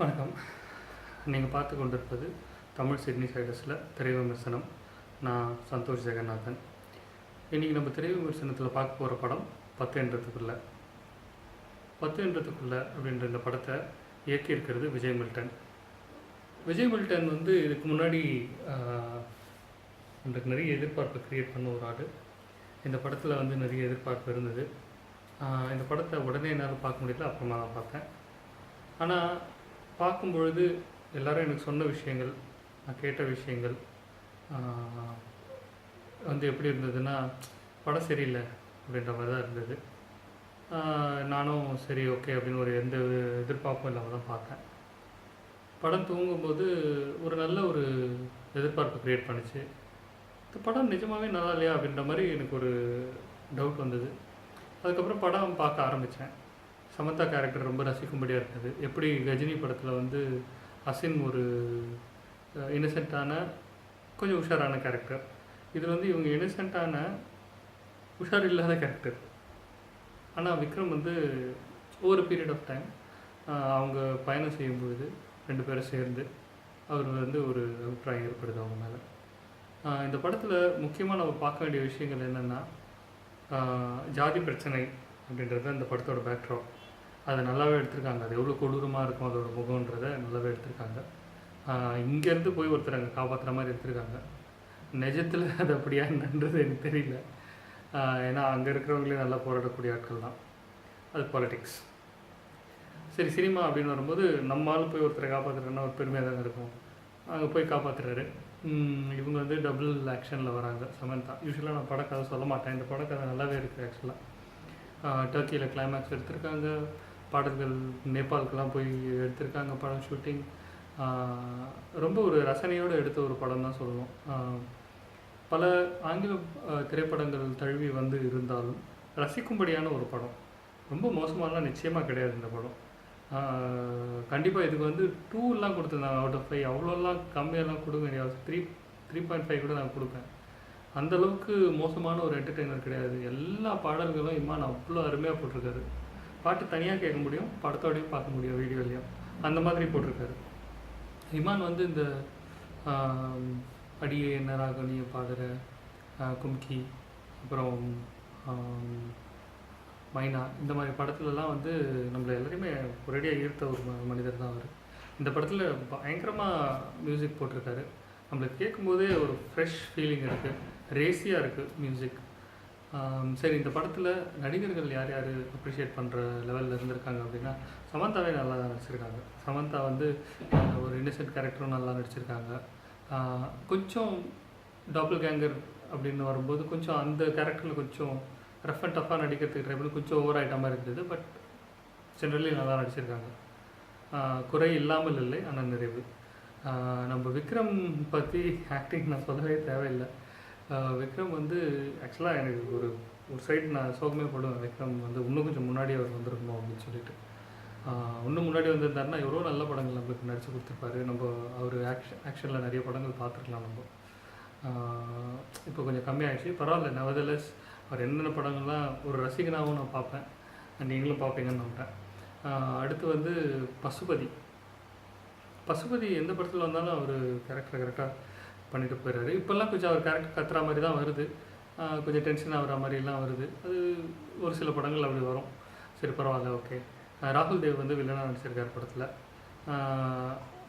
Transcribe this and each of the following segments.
வணக்கம். நீங்கள் பார்த்து கொண்டிருப்பது தமிழ் சிட்னி சைடஸில் திரை விமர்சனம். நான் சந்தோஷ் ஜெகநாதன். இன்றைக்கி நம்ம திரை விமர்சனத்தில் பார்க்க போகிற படம் 10 என்றதுக்குள்ள. 10 என்றதுக்குள்ள அப்படின்ற இந்த படத்தை இயக்கியிருக்கிறது விஜய் மில்டன். விஜய் மில்டன் வந்து இதுக்கு முன்னாடி எனக்கு நிறைய எதிர்பார்ப்பு க்ரியேட் பண்ண ஒரு ஆள். இந்த படத்தில் வந்து நிறைய எதிர்பார்ப்பு இருந்தது. இந்த படத்தை உடனே என்னால் பார்க்க முடியல, அப்புறமா நான் பார்த்தேன். ஆனால் பார்க்கும்பொழுது எல்லோரும் எனக்கு சொன்ன விஷயங்கள், நான் கேட்ட விஷயங்கள் வந்து எப்படி இருந்ததுன்னா, படம் சரியில்லை அப்படின்ற மாதிரி தான் இருந்தது. நானும் சரி ஓகே அப்படின்னு ஒரு எந்த எதிர்பார்ப்பும் இல்லாமல் தான் பார்த்தேன். படம் தூங்கும்போது ஒரு நல்ல ஒரு எதிர்பார்ப்பு க்ரியேட் பண்ணிச்சு. இந்த படம் நிஜமாகவே நல்லா இல்லையா அப்படின்ற மாதிரி எனக்கு ஒரு டவுட் வந்தது. அதுக்கப்புறம் படம் பார்க்க ஆரம்பித்தேன். சமந்தா கேரக்டர் ரொம்ப ரசிக்கும்படியாக இருந்தது. எப்படி கஜினி படத்தில் வந்து அசின் ஒரு இன்னசென்ட்டான கொஞ்சம் உஷாரான கேரக்டர், இதில் வந்து இவங்க இன்னசென்ட்டான உஷார் இல்லாத கேரக்டர். ஆனால் விக்ரம் வந்து ஒவ்வொரு பீரியட் ஆஃப் டைம் அவங்க பயணம் செய்யும்பொழுது 2 பேரும் சேர்ந்து அவர் வந்து ஒரு அபிப்பிராயம் ஏற்படுது அவங்க மேலே. இந்த படத்தில் முக்கியமாக நம்ம பார்க்க வேண்டிய விஷயங்கள் என்னென்னா, ஜாதி பிரச்சனை அப்படின்றது இந்த படத்தோட பேக்ட்ராப். அதை நல்லாவே எடுத்திருக்காங்க. அது எவ்வளோ கொடூரமாக இருக்கும் அதோட முகன்றதை நல்லாவே எடுத்திருக்காங்க. இங்கேருந்து போய் ஒருத்தர் அங்கே காப்பாற்றுற மாதிரி எடுத்திருக்காங்க. நிஜத்தில் அது அப்படியா என்னன்றது எனக்கு தெரியல. ஏன்னா அங்கே இருக்கிறவங்களே நல்லா போராடக்கூடிய ஆட்கள் தான். அது பாலிட்டிக்ஸ். சரி, சினிமா அப்படின்னு வரும்போது நம்ம ஆள் போய் ஒருத்தரை காப்பாற்றுறதுன்னா ஒரு பெருமையாக தானே இருக்கும். அங்கே போய் காப்பாற்றுறாரு. இவங்க வந்து டபுள் ஆக்ஷனில் வராங்க. சமந்தா யூஸ்வலாக நான் படக்கதை சொல்ல மாட்டேன். இந்த படக்கதை நல்லாவே இருக்குது. ஆக்சுவலாக டர்க்கியில் கிளைமேக்ஸ் எடுத்திருக்காங்க. பாடல்கள் நேபாளுக்கெல்லாம் போய் எடுத்திருக்காங்க. படம் ஷூட்டிங் ரொம்ப ஒரு ரசனையோடு எடுத்த ஒரு படம் தான் சொல்லணும். பல ஆங்கில திரைப்படங்கள் தழுவி வந்து இருந்தாலும் ரசிக்கும்படியான ஒரு படம். ரொம்ப மோசமானலாம் நிச்சயமாக கிடையாது இந்த படம். கண்டிப்பாக இதுக்கு வந்து 2 கொடுத்துருந்தாங்க அவுட் ஆஃப் 5. அவ்வளோலாம் கம்மியெல்லாம் கொடுக்க வேண்டிய 3.5 கூட நான் கொடுப்பேன். அந்தளவுக்கு மோசமான ஒரு என்டர்டெய்னர் கிடையாது. எல்லா பாடல்களும் இமான் அவ்வளோ அருமையாக போட்டிருக்காரு. பாட்டு தனியாக கேட்க முடியும், படத்தோடையும் பார்க்க முடியும், வீடியோலையும் அந்த மாதிரி போட்டிருக்காரு. இமான் வந்து இந்த அடியே என்ன ராகனியை பாடுற, கும்கி, அப்புறம் மைனா, இந்த மாதிரி படத்துலலாம் வந்து நம்மளை எல்லாரையுமே ஒரேடியாக ஈர்த்த ஒரு மனிதர் தான் அவர். இந்த படத்தில் பயங்கரமாக மியூசிக் போட்டிருக்காரு. நம்மளுக்கு கேட்கும்போதே ஒரு ஃப்ரெஷ் ஃபீலிங் இருக்குது, ரேசியாக இருக்குது மியூசிக். சரி, இந்த படத்தில் நடிகர்கள் யார் யார் அப்ரிஷியேட் பண்ணுற லெவலில் இருந்திருக்காங்க அப்படின்னா, சமந்தாவே நல்லா நடிச்சிருக்காங்க. சமந்தா வந்து ஒரு இன்னசென்ட் கேரக்டரும் நல்லா நடிச்சிருக்காங்க. கொஞ்சம் டபுள் கேங்கர் அப்படின்னு வரும்போது கொஞ்சம் அந்த கேரக்டரில் கொஞ்சம் ரஃப் அண்ட் டஃப்பாக நடிக்கிறதுக்கு ட்ரை பண்ணி கொஞ்சம் ஓவர் ஆகிட்ட மாதிரி இருந்தது. பட் ஜென்ரலி நல்லா நடிச்சிருக்காங்க. குறை இல்லாமல் இல்லை, ஆனால் நிறைவு. நம்ம விக்ரம் பற்றி ஆக்டிங் நான் சொல்லவே தேவையில்லை. விக்ரம் வந்து ஆக்சுவலாக எனக்கு ஒரு சைடு நான் சோகமே படுவேன். விக்ரம் வந்து இன்னும் கொஞ்சம் முன்னாடி அவர் வந்திருக்கணும் அப்படின்னு சொல்லிட்டு. இன்னும் முன்னாடி வந்திருந்தாருன்னா எவ்வளோ நல்ல படங்கள் நம்மளுக்கு நடித்து கொடுத்துருப்பாரு. நம்ம அவர் ஆக்ஷனில் நிறைய படங்கள் பார்த்துருக்கலாம். நம்ம இப்போ கொஞ்சம் கம்மியாகிடுச்சு, பரவாயில்ல. நெவர்தலெஸ் அவர் என்னென்ன படங்கள்லாம் ஒரு ரசிகனாகவும் நான் பார்ப்பேன், நீங்களும் பார்ப்பீங்கன்னு நம்புகிறேன். அடுத்து வந்து பசுபதி எந்த படத்தில் வந்தாலும் அவர் கேரக்டரை கரெக்டாக பண்ணிட்டு போயிடுறாரு. இப்போல்லாம் கொஞ்சம் அவர் கேரக்டர் கத்துற மாதிரி தான் வருது, கொஞ்சம் டென்ஷன் ஆகிற மாதிரிலாம் வருது. அது ஒரு சில படங்கள் அப்படி வரும். சரி, பரவாயில்ல, ஓகே. ராகுல் தேவ் வந்து வில்லனாக நடிச்சிருக்கார் படத்தில்.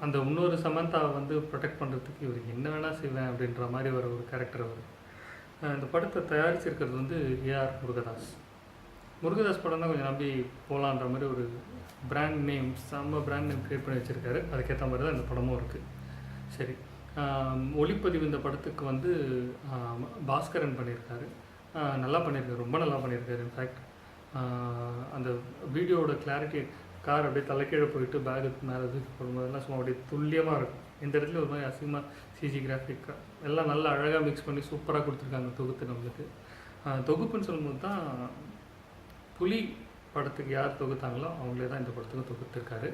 அந்த இன்னொரு சமந்தாவை வந்து ப்ரொடெக்ட் பண்ணுறதுக்கு இவருக்கு என்ன வேணால் செய்வேன் அப்படின்ற மாதிரி ஒரு கேரக்டர் அவர். இந்த படத்தை தயாரிச்சிருக்கிறது வந்து ஏஆர் முருகதாஸ் படம் தான் கொஞ்சம் நம்பி போகலான்ற மாதிரி ஒரு பிராண்ட் நேம், செம்ம பிராண்ட் நேம் க்ரியேட் பண்ணி வச்சுருக்காரு. அதுக்கேற்ற மாதிரி தான் இந்த படமும் இருக்குது. சரி, ஒளிப்பதிவு இந்த படத்துக்கு வந்து பாஸ்கரன் பண்ணியிருக்காரு. நல்லா பண்ணியிருக்காரு, ரொம்ப நல்லா பண்ணியிருக்காரு. இன்ஃபேக்ட் அந்த வீடியோவோட கிளாரிட்டி, கார் அப்படியே தலைக்கீழே போயிட்டு பேகு மேலே தூக்கி போடும்போதெல்லாம் சும்மா அப்படியே துல்லியமாக இருக்கும். இந்த இடத்துல ஒரு மாதிரி அசிங்கமாக சிஜி கிராஃபிக்காக எல்லாம் நல்லா அழகாக மிக்ஸ் பண்ணி சூப்பராக கொடுத்துருக்காங்க தொகுத்து. நம்மளுக்கு தொகுப்புன்னு சொல்லும்போது தான் புலி படத்துக்கு யார் தொகுத்தாங்களோ அவங்களே தான் இந்த படத்துக்கு தொகுத்துருக்காரு.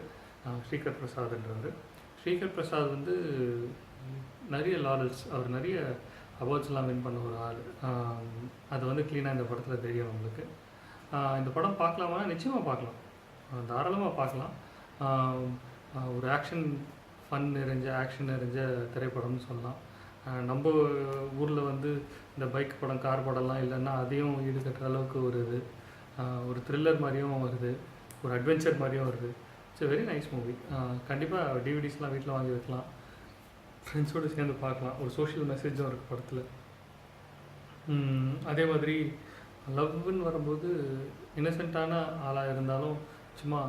ஸ்ரீகர் பிரசாத்ன்றவர். ஸ்ரீகர் பிரசாத் வந்து நிறைய லாரல்ஸ், அவர் நிறைய அவார்ட்ஸ்லாம் வின் பண்ண ஒரு ஆள். அது வந்து க்ளீனாக இந்த படத்தில் தெரியும் நம்மளுக்கு. இந்த படம் பார்க்கலாமா? நிச்சயமாக பார்க்கலாம், தாராளமாக பார்க்கலாம். ஒரு ஆக்ஷன் ஃபன் நிறைஞ்ச ஆக்ஷன் நிறைஞ்ச திரைப்படம்னு சொல்லலாம். நம்ம ஊரில் வந்து இந்த பைக் படம் கார் படம்லாம் இல்லைன்னா அதையும் ஈடுகட்டுற அளவுக்கு ஒரு இது ஒரு த்ரில்லர் மாதிரியும் வருது, ஒரு அட்வென்ச்சர் மாதிரியும் வருது. It's very nice movie. கண்டிப்பாக டிவிடிஸ்லாம் வீட்டில் வாங்கி வைக்கலாம், ஃப்ரெண்ட்ஸோடு சேர்ந்து பார்க்கலாம். ஒரு சோஷியல் மெசேஜும் இருக்குது படத்தில். அதே மாதிரி லவ்வுன்னு வரும்போது இன்னசென்ட்டான ஆளாக இருந்தாலும் சும்மா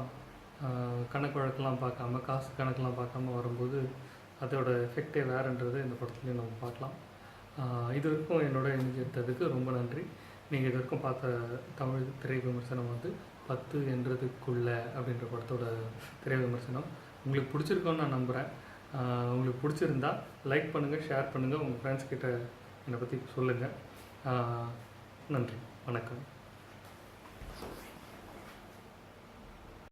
கணக்கு வழக்கெல்லாம் பார்க்காம காசு கணக்கெலாம் பார்க்காம வரும்போது அதோட எஃபெக்டே வேறுன்றது இந்த படத்துலேயும் நம்ம பார்க்கலாம். இது வரைக்கும் என்னோட இணைஞ்சிட்டதுக்கு ரொம்ப நன்றி. நீங்கள் இது வரைக்கும் பார்த்த தமிழ் திரை விமர்சனம் வந்து 10 என்றதுக்குள்ள அப்படின்ற படத்தோட திரை விமர்சனம் உங்களுக்கு பிடிச்சிருக்கோன்னு நான் நம்புகிறேன். உங்களுக்கு பிடிச்சிருந்தா லைக் பண்ணுங்கள், ஷேர் பண்ணுங்கள், உங்கள் ஃப்ரெண்ட்ஸ் கிட்ட என்னை பற்றி சொல்லுங்கள். நன்றி, வணக்கம்.